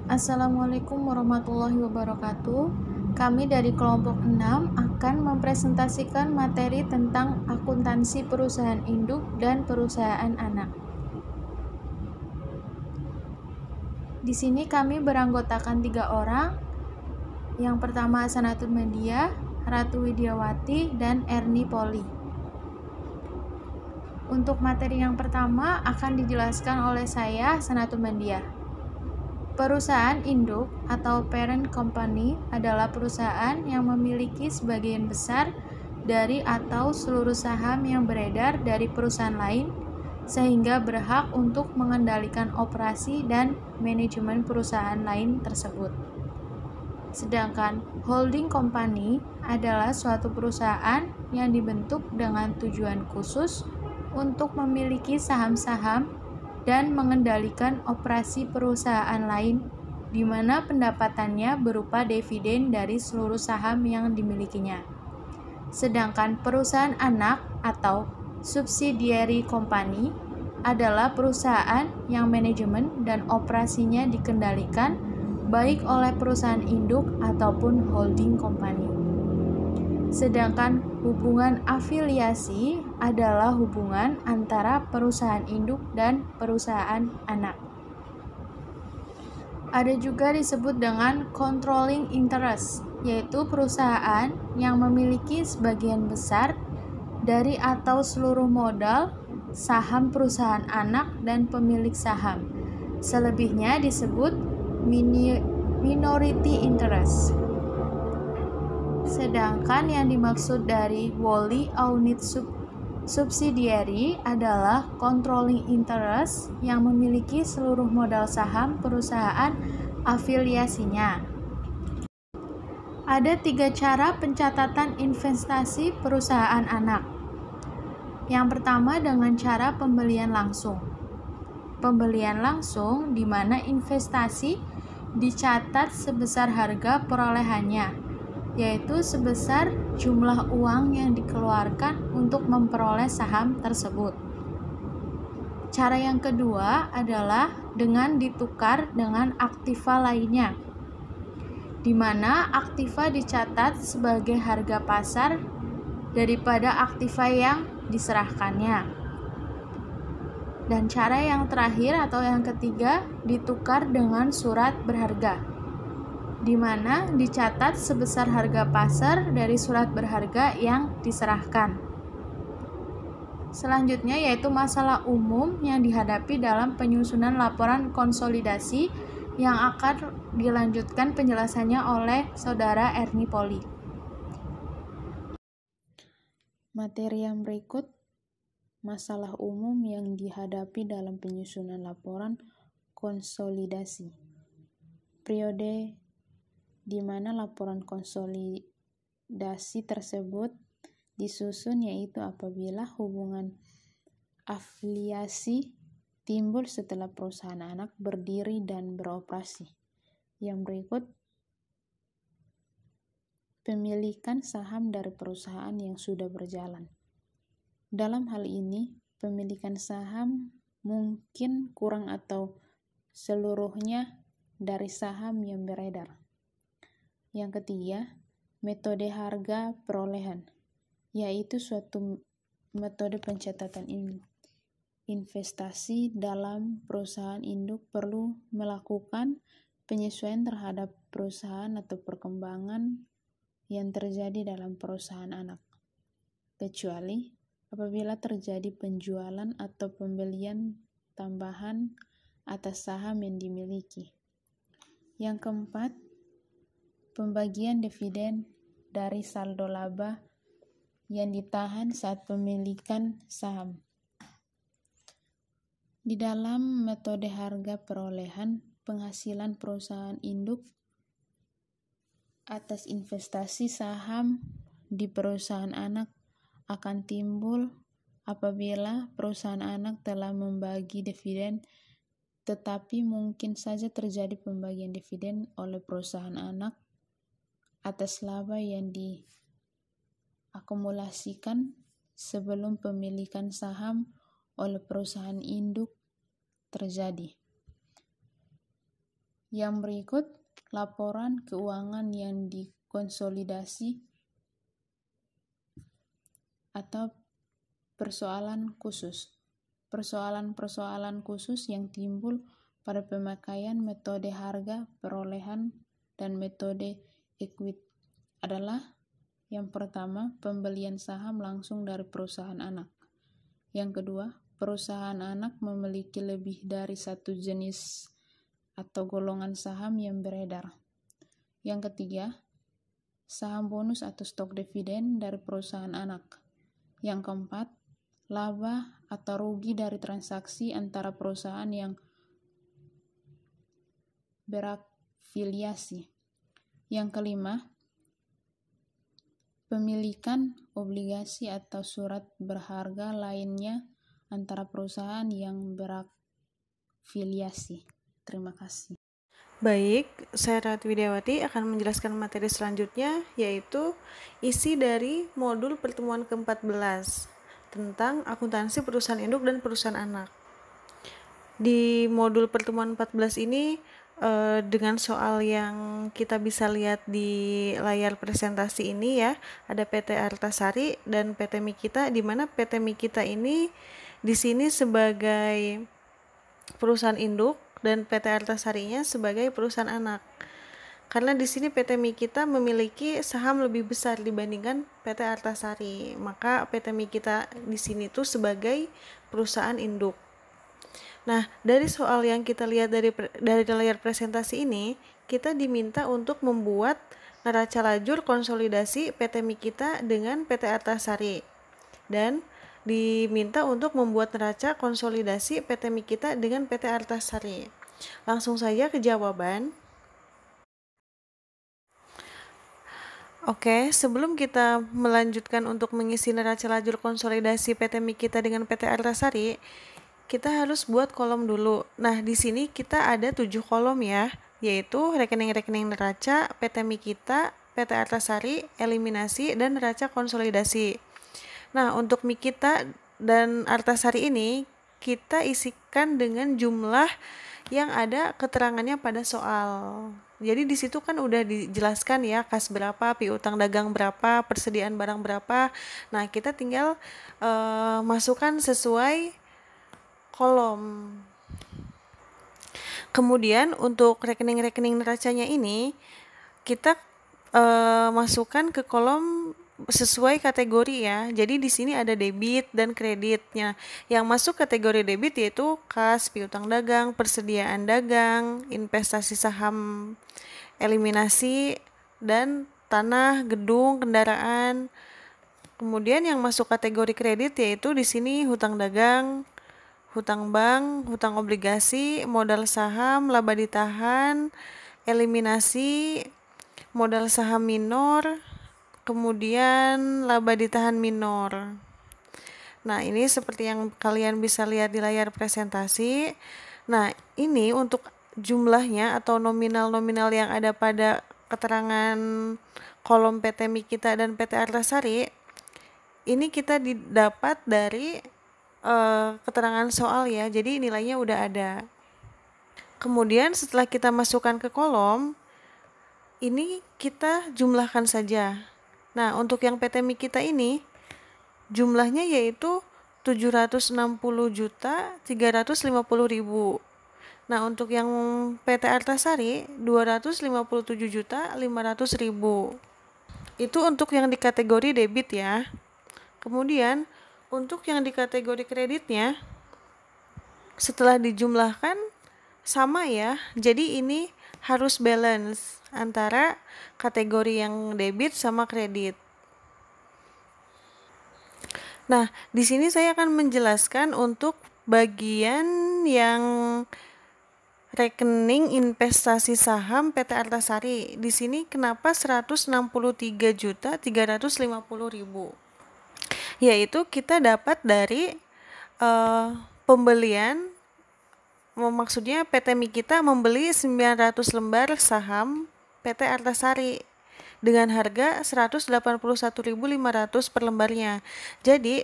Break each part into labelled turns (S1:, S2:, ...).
S1: Assalamualaikum warahmatullahi wabarakatuh. Kami dari kelompok 6 akan mempresentasikan materi tentang akuntansi perusahaan induk dan perusahaan anak. Di sini kami beranggotakan 3 orang. Yang pertama Sanatun Media, Ratu Widiawati, dan Erni Poli. Untuk materi yang pertama akan dijelaskan oleh saya, Sanatun Media. Perusahaan induk atau parent company adalah perusahaan yang memiliki sebagian besar dari atau seluruh saham yang beredar dari perusahaan lain sehingga berhak untuk mengendalikan operasi dan manajemen perusahaan lain tersebut. Sedangkan holding company adalah suatu perusahaan yang dibentuk dengan tujuan khusus untuk memiliki saham-saham dan mengendalikan operasi perusahaan lain di mana pendapatannya berupa dividen dari seluruh saham yang dimilikinya. Sedangkan perusahaan anak atau subsidiary company adalah perusahaan yang manajemen dan operasinya dikendalikan baik oleh perusahaan induk ataupun holding company. Sedangkan hubungan afiliasi adalah hubungan antara perusahaan induk dan perusahaan anak. Ada juga disebut dengan controlling interest, yaitu perusahaan yang memiliki sebagian besar dari atau seluruh modal, saham perusahaan anak, dan pemilik saham. Selebihnya disebut minority interest. Sedangkan yang dimaksud dari wholly owned subsidiary adalah controlling interest yang memiliki seluruh modal saham perusahaan afiliasinya. Ada 3 cara pencatatan investasi perusahaan anak. Yang pertama dengan cara pembelian langsung. Pembelian langsung di mana investasi dicatat sebesar harga perolehannya, yaitu sebesar jumlah uang yang dikeluarkan untuk memperoleh saham tersebut. Cara yang kedua adalah dengan ditukar dengan aktiva lainnya, di mana aktiva dicatat sebagai harga pasar daripada aktiva yang diserahkannya. Dan cara yang terakhir atau yang ketiga ditukar dengan surat berharga, di mana dicatat sebesar harga pasar dari surat berharga yang diserahkan. Selanjutnya yaitu masalah umum yang dihadapi dalam penyusunan laporan konsolidasi yang akan dilanjutkan penjelasannya oleh Saudara Erni Poli.
S2: Materi yang berikut masalah umum yang dihadapi dalam penyusunan laporan konsolidasi. Periode di mana laporan konsolidasi tersebut disusun yaitu apabila hubungan afiliasi timbul setelah perusahaan anak berdiri dan beroperasi. Yang berikut pemilikan saham dari perusahaan yang sudah berjalan. Dalam hal ini, pemilikan saham mungkin kurang atau seluruhnya dari saham yang beredar. Yang ketiga, metode harga perolehan, yaitu suatu metode pencatatan investasi dalam perusahaan induk perlu melakukan penyesuaian terhadap perusahaan atau perkembangan yang terjadi dalam perusahaan anak, kecuali apabila terjadi penjualan atau pembelian tambahan atas saham yang dimiliki. Yang keempat, pembagian dividen dari saldo laba yang ditahan saat pemilikan saham. Di dalam metode harga perolehan, penghasilan perusahaan induk atas investasi saham di perusahaan anak akan timbul apabila perusahaan anak telah membagi dividen, tetapi mungkin saja terjadi pembagian dividen oleh perusahaan anak atas laba yang diakumulasikan sebelum pemilikan saham oleh perusahaan induk terjadi. Yang berikut laporan keuangan yang dikonsolidasi atau persoalan khusus. Persoalan-persoalan khusus yang timbul pada pemakaian metode harga perolehan dan metode equity adalah: yang pertama, pembelian saham langsung dari perusahaan anak. Yang kedua, perusahaan anak memiliki lebih dari satu jenis atau golongan saham yang beredar. Yang ketiga, saham bonus atau stok dividen dari perusahaan anak. Yang keempat, laba atau rugi dari transaksi antara perusahaan yang berafiliasi. Yang kelima, pemilikan obligasi atau surat berharga lainnya antara perusahaan yang berafiliasi. Terima kasih.
S3: Baik, saya Ratih Widiawati akan menjelaskan materi selanjutnya, yaitu isi dari modul pertemuan ke-14 tentang akuntansi perusahaan induk dan perusahaan anak. Di modul pertemuan 14 ini dengan soal yang kita bisa lihat di layar presentasi ini ya, ada PT Artasari dan PT Mikita, di mana PT Mikita ini di sini sebagai perusahaan induk dan PT Artasarinya sebagai perusahaan anak. Karena di sini PT Mikita memiliki saham lebih besar dibandingkan PT Artasari, maka PT Mikita di sini tuh sebagai perusahaan induk. Nah, dari soal yang kita lihat dari layar presentasi ini, kita diminta untuk membuat neraca lajur konsolidasi PT Mikita dengan PT Artasari, dan diminta untuk membuat neraca konsolidasi PT Mikita dengan PT Artasari. Langsung saja ke jawaban. Oke, sebelum kita melanjutkan untuk mengisi neraca lajur konsolidasi PT Mikita dengan PT Artasari, kita harus buat kolom dulu. Nah, di sini kita ada 7 kolom ya, yaitu rekening-rekening neraca, PT Mikita, PT Artasari, eliminasi, dan neraca konsolidasi. Nah, untuk Mikita dan Artasari ini kita isikan dengan jumlah yang ada keterangannya pada soal. Jadi di situ kan udah dijelaskan ya, kas berapa, piutang dagang berapa, persediaan barang berapa. Nah, kita tinggal masukkan sesuai kolom. Kemudian untuk rekening-rekening neracanya ini kita masukkan ke kolom sesuai kategori ya. Jadi di sini ada debit dan kreditnya. Yang masuk kategori debit yaitu kas, piutang dagang, persediaan dagang, investasi saham, eliminasi, dan tanah, gedung, kendaraan. Kemudian yang masuk kategori kredit yaitu di sini hutang dagang, hutang bank, hutang obligasi, modal saham, laba ditahan, eliminasi, modal saham minor, kemudian laba ditahan minor. Nah, ini seperti yang kalian bisa lihat di layar presentasi. Nah, ini untuk jumlahnya atau nominal-nominal yang ada pada keterangan kolom PT Mikita dan PT Artasari, ini kita didapat dari keterangan soal ya, jadi nilainya udah ada. Kemudian setelah kita masukkan ke kolom, ini kita jumlahkan saja. Nah, untuk yang PT Mikita ini jumlahnya yaitu 760.350.000. Nah, untuk yang PT Artasari 257.500.000. Itu untuk yang di kategori debit ya. Kemudian untuk yang di kategori kreditnya setelah dijumlahkan sama ya. Jadi ini harus balance antara kategori yang debit sama kredit. Nah, di sini saya akan menjelaskan untuk bagian yang rekening investasi saham PT Artasari. Di sini kenapa 163.350.000? Yaitu kita dapat dari pembelian, maksudnya PT Mikita membeli 900 lembar saham PT Artasari dengan harga 181.500 per lembarnya. Jadi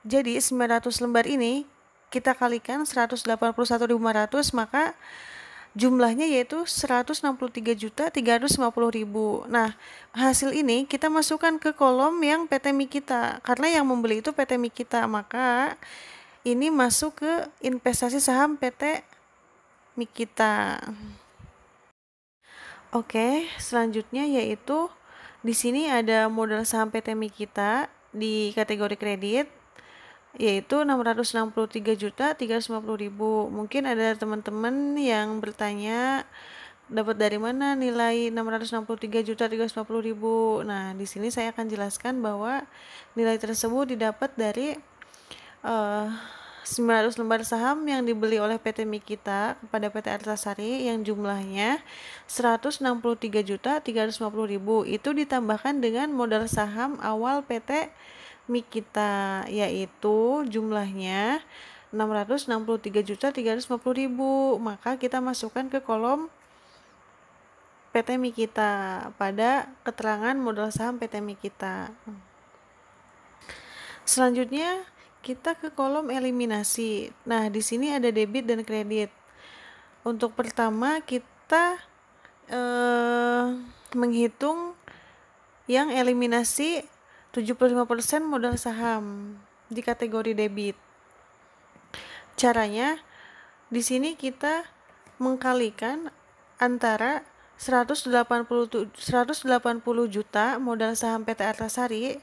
S3: jadi 900 lembar ini kita kalikan 181.500, maka jumlahnya yaitu 163.350.000. Nah, hasil ini kita masukkan ke kolom yang PT Mikita. Karena yang membeli itu PT Mikita, maka ini masuk ke investasi saham PT Mikita. Oke, selanjutnya yaitu di sini ada modal saham PT Mikita di kategori kredit yaitu 663.350.000. Mungkin ada teman-teman yang bertanya dapat dari mana nilai 663.350.000. Nah, di sini saya akan jelaskan bahwa nilai tersebut didapat dari 900 lembar saham yang dibeli oleh PT Mikita kepada PT Artasari yang jumlahnya 163.350.000. Itu ditambahkan dengan modal saham awal PT Mikita yaitu jumlahnya 663.350.000. Maka kita masukkan ke kolom PT Mikita pada keterangan modal saham PT Mikita. Selanjutnya kita ke kolom eliminasi. Nah, di sini ada debit dan kredit. Untuk pertama kita menghitung yang eliminasi 75% modal saham di kategori debit. Caranya di sini kita mengkalikan antara 180 juta modal saham PT Artasari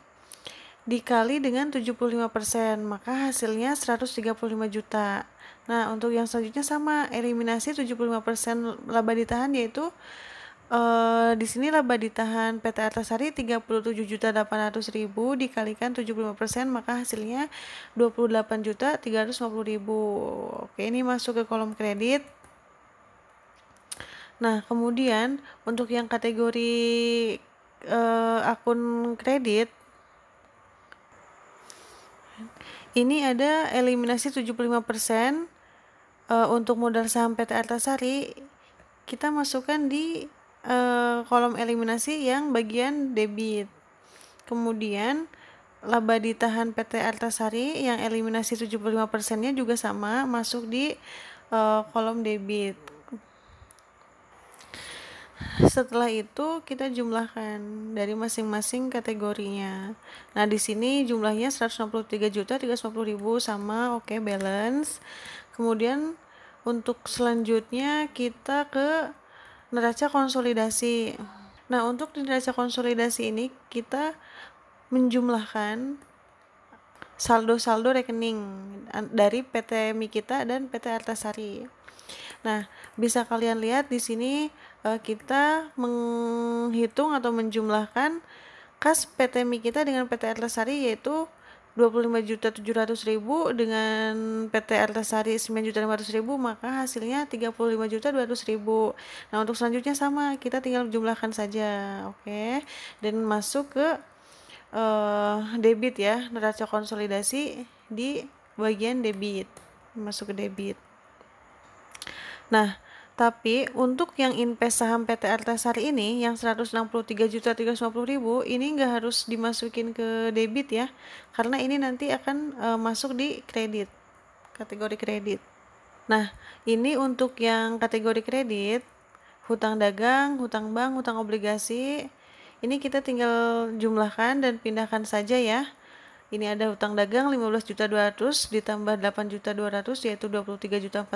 S3: dikali dengan 75%, maka hasilnya 135 juta. Nah, untuk yang selanjutnya sama, eliminasi 75% laba ditahan yaitu di sini laba ditahan PT Artasari 37.800.000 dikalikan 75%, maka hasilnya 28.350.000. Oke, ini masuk ke kolom kredit. Nah, kemudian untuk yang kategori akun kredit ini ada eliminasi 75% untuk modal saham PT Artasari. Kita masukkan di kolom eliminasi yang bagian debit. Kemudian laba ditahan PT Artasari yang eliminasi 75%-nya juga sama, masuk di kolom debit. Setelah itu kita jumlahkan dari masing-masing kategorinya. Nah, di sini jumlahnya 163.350.000 sama, oke, balance. Kemudian untuk selanjutnya kita ke neraca konsolidasi. Nah, untuk di neraca konsolidasi ini kita menjumlahkan saldo-saldo rekening dari PT Mikita dan PT Artasari. Nah, bisa kalian lihat di sini kita menghitung atau menjumlahkan kas PT Mikita dengan PT Artasari yaitu 25.700.000 dengan PT Artasari 9.500.000, maka hasilnya 35.200.000. Nah, untuk selanjutnya sama, kita tinggal jumlahkan saja, oke. Dan masuk ke debit ya, neraca konsolidasi di bagian debit, masuk ke debit. Nah, tapi untuk yang invest saham PT Artasari ini yang 163.350.000 ini nggak harus dimasukin ke debit ya, karena ini nanti akan masuk di kredit, kategori kredit. Nah, ini untuk yang kategori kredit, hutang dagang, hutang bank, hutang obligasi, ini kita tinggal jumlahkan dan pindahkan saja ya. Ini ada hutang dagang 15.200.000 ditambah 8.200.000 yaitu 23.400.000.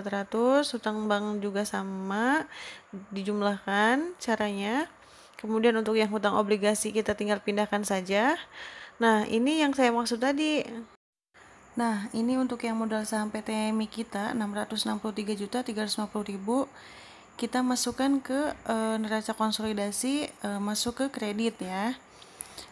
S3: Hutang bank juga sama, dijumlahkan caranya. Kemudian untuk yang hutang obligasi kita tinggal pindahkan saja. Nah, ini yang saya maksud tadi. Nah, ini untuk yang modal saham PT Mikita 663.350.000 kita masukkan ke neraca konsolidasi, masuk ke kredit ya.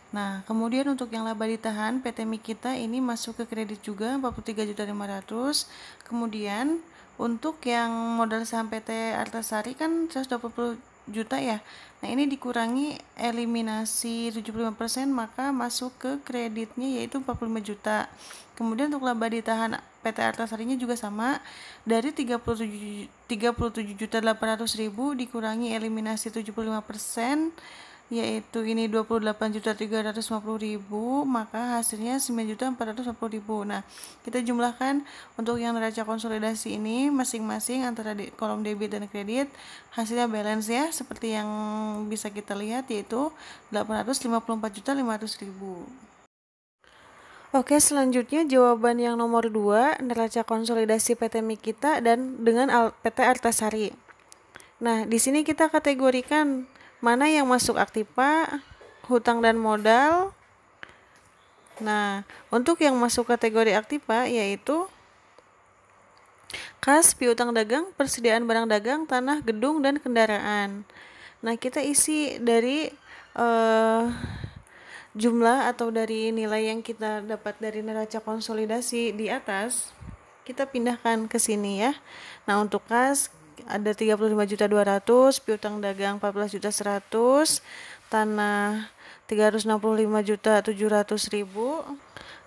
S3: Nah, kemudian untuk yang laba ditahan PT Mikita ini masuk ke kredit juga 43.500.000. Kemudian untuk yang modal saham PT Artasari kan 120 juta ya. Nah, ini dikurangi eliminasi 75%, maka masuk ke kreditnya yaitu 45 juta. Kemudian untuk laba ditahan PT Artasarinya juga sama, dari 37.800.000 dikurangi eliminasi 75%, yaitu ini 28.350.000, maka hasilnya 9.450.000. Nah, kita jumlahkan untuk yang neraca konsolidasi ini masing-masing antara di kolom debit dan kredit, hasilnya balance ya, seperti yang bisa kita lihat yaitu 854.500.000. Oke, selanjutnya jawaban yang nomor 2, neraca konsolidasi PT Mikita dan dengan PT Artasari. Nah, di sini kita kategorikan mana yang masuk aktiva, hutang dan modal. Nah, untuk yang masuk kategori aktiva yaitu kas, piutang dagang, persediaan barang dagang, tanah, gedung, dan kendaraan. Nah, kita isi dari jumlah atau dari nilai yang kita dapat dari neraca konsolidasi di atas, kita pindahkan ke sini ya. Nah, untuk kas ada 35.200.000, piutang dagang 14.100.000, tanah 365.700.000,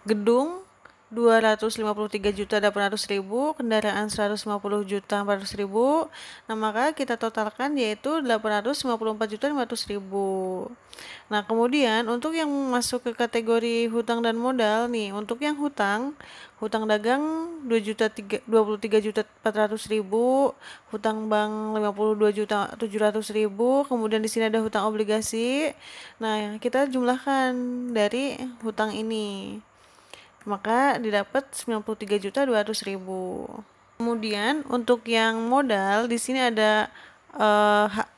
S3: gedung 253.800.000, kendaraan 150.400.000. Nah, maka kita totalkan yaitu 854.500.000. Nah, kemudian untuk yang masuk ke kategori hutang dan modal nih, untuk yang hutang dagang 23.400.000, hutang bank 52.700.000, kemudian di sini ada hutang obligasi. Nah, kita jumlahkan dari hutang ini, maka didapat 93.200.000. Kemudian untuk yang modal di sini ada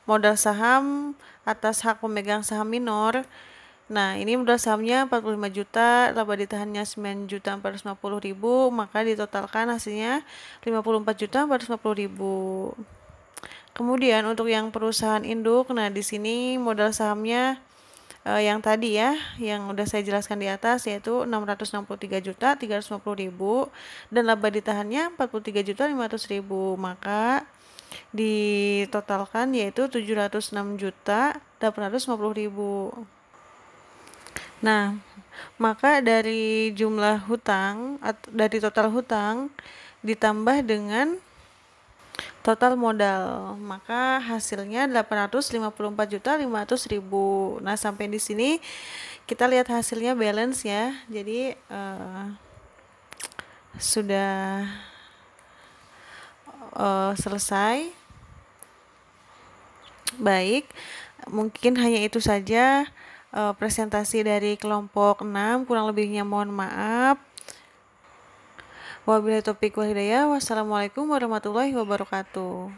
S3: modal saham atas hak pemegang saham minor. Nah, ini modal sahamnya 45 juta, laba ditahannya 9.450.000, maka ditotalkan hasilnya 54.450.000. Kemudian untuk yang perusahaan induk, nah di sini modal sahamnya yang tadi ya, yang udah saya jelaskan di atas yaitu 663.350.000 dan laba ditahannya 43.500.000, maka ditotalkan yaitu 706.850.000. Nah, maka dari jumlah hutang dari total hutang ditambah dengan total modal, maka hasilnya 854.500.000. Nah, sampai di sini kita lihat hasilnya balance ya. Jadi sudah selesai. Baik, mungkin hanya itu saja presentasi dari kelompok 6, kurang lebihnya mohon maaf. Wabillahi taufiq wal hidayah. Wassalamualaikum warahmatullahi wabarakatuh.